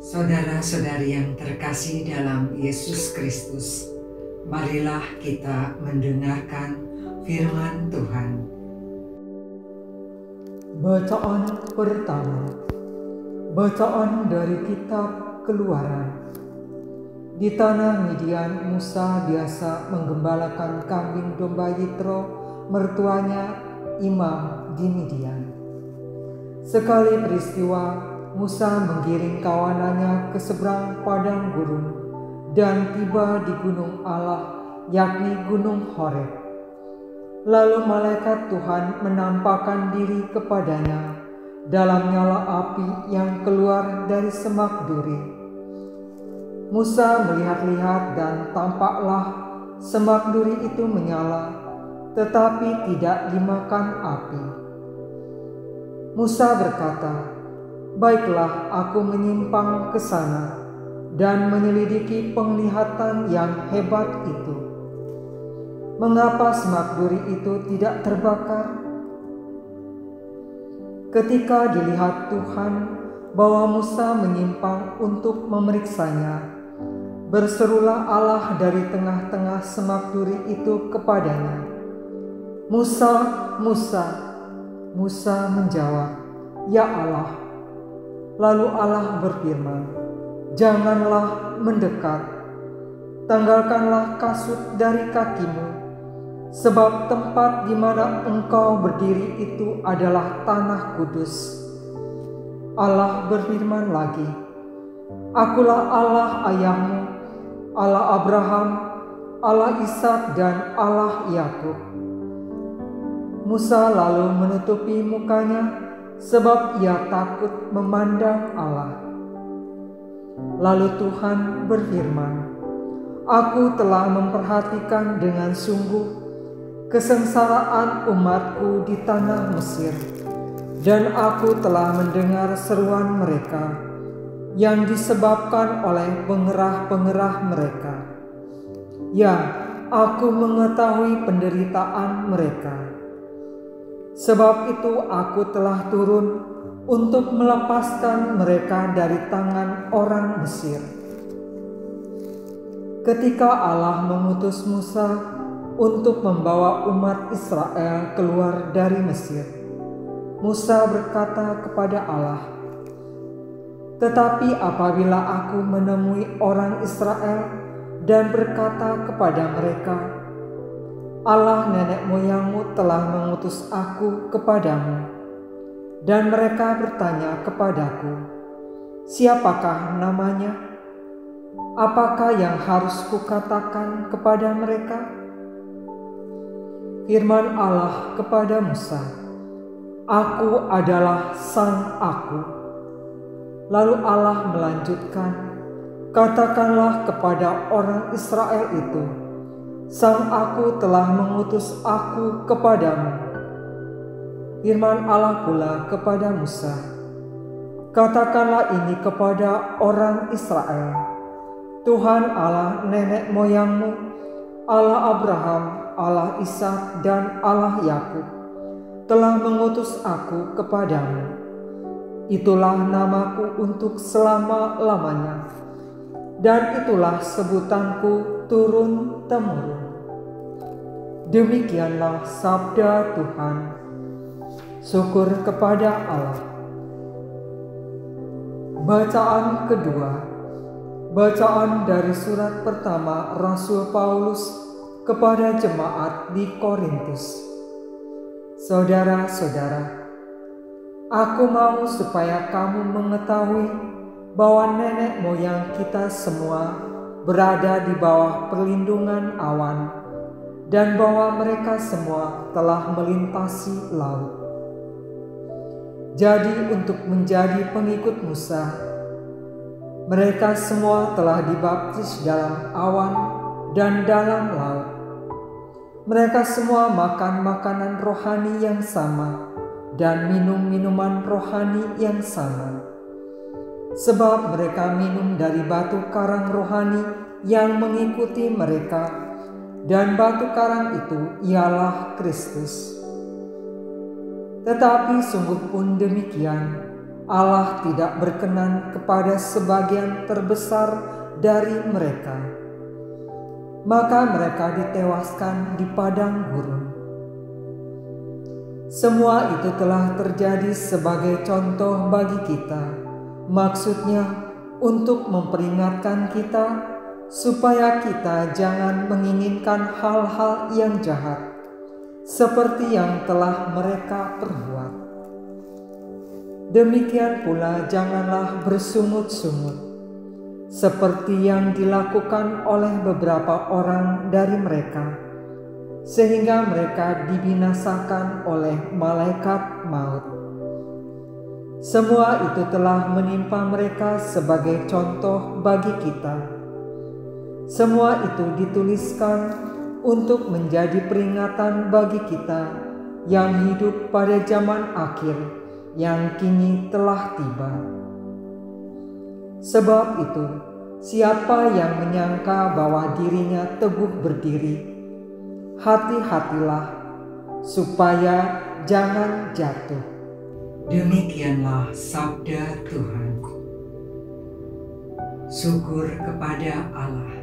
Saudara-saudari yang terkasih dalam Yesus Kristus, marilah kita mendengarkan firman Tuhan. Bacaan pertama. Bacaan dari kitab Keluaran. Di tanah Midian, Musa biasa menggembalakan kambing domba Yitro, mertuanya imam di Midian. Sekali peristiwa, Musa menggiring kawanannya ke seberang padang gurun dan tiba di gunung Allah, yakni gunung Horeb. Lalu malaikat Tuhan menampakkan diri kepadanya dalam nyala api yang keluar dari semak duri. Musa melihat-lihat dan tampaklah semak duri itu menyala, tetapi tidak dimakan api. Musa berkata, "Baiklah, aku menyimpang ke sana dan menyelidiki penglihatan yang hebat itu. Mengapa semak duri itu tidak terbakar?" Ketika dilihat Tuhan bahwa Musa menyimpang untuk memeriksanya, berserulah Allah dari tengah-tengah semak duri itu kepadanya, "Musa, Musa." Musa menjawab, "Ya Allah." Lalu Allah berfirman, "Janganlah mendekat, tanggalkanlah kasut dari kakimu, sebab tempat di mana engkau berdiri itu adalah tanah kudus." Allah berfirman lagi, "Akulah Allah ayahmu, Allah Abraham, Allah Ishak dan Allah Yakub." Musa lalu menutupi mukanya sebab ia takut memandang Allah. Lalu Tuhan berfirman, "Aku telah memperhatikan dengan sungguh kesengsaraan umatku di tanah Mesir, dan aku telah mendengar seruan mereka yang disebabkan oleh pengerah-pengerah mereka. Ya, aku mengetahui penderitaan mereka. Sebab itu aku telah turun untuk melepaskan mereka dari tangan orang Mesir." Ketika Allah mengutus Musa untuk membawa umat Israel keluar dari Mesir, Musa berkata kepada Allah, "Tetapi apabila aku menemui orang Israel dan berkata kepada mereka, Allah nenek moyangmu telah mengutus aku kepadamu, dan mereka bertanya kepadaku, siapakah namanya? Apakah yang harus kukatakan kepada mereka?" Firman Allah kepada Musa, "Aku adalah Sang Aku." Lalu Allah melanjutkan, "Katakanlah kepada orang Israel itu, Sang Aku telah mengutus aku kepadamu." Firman Allah pula kepada Musa, "Katakanlah ini kepada orang Israel, Tuhan Allah nenek moyangmu, Allah Abraham, Allah Ishak dan Allah Yakub, telah mengutus aku kepadamu. Itulah namaku untuk selama-lamanya, dan itulah sebutanku turun-temurun." Demikianlah sabda Tuhan. Syukur kepada Allah. Bacaan kedua. Bacaan dari surat pertama Rasul Paulus kepada jemaat di Korintus. Saudara-saudara, aku mau supaya kamu mengetahui bahwa nenek moyang kita semua berada di bawah perlindungan awan, dan bahwa mereka semua telah melintasi laut. Jadi untuk menjadi pengikut Musa, mereka semua telah dibaptis dalam awan dan dalam laut. Mereka semua makan makanan rohani yang sama dan minum minuman rohani yang sama, sebab mereka minum dari batu karang rohani yang mengikuti mereka, dan batu karang itu ialah Kristus. Tetapi sungguh pun demikian, Allah tidak berkenan kepada sebagian terbesar dari mereka. Maka mereka ditewaskan di padang gurun. Semua itu telah terjadi sebagai contoh bagi kita, maksudnya untuk memperingatkan kita supaya kita jangan menginginkan hal-hal yang jahat seperti yang telah mereka perbuat. Demikian pula janganlah bersungut-sungut seperti yang dilakukan oleh beberapa orang dari mereka, sehingga mereka dibinasakan oleh malaikat maut. Semua itu telah menimpa mereka sebagai contoh bagi kita. Semua itu dituliskan untuk menjadi peringatan bagi kita yang hidup pada zaman akhir yang kini telah tiba. Sebab itu, siapa yang menyangka bahwa dirinya teguh berdiri, hati-hatilah supaya jangan jatuh. Demikianlah sabda Tuhan. Syukur kepada Allah.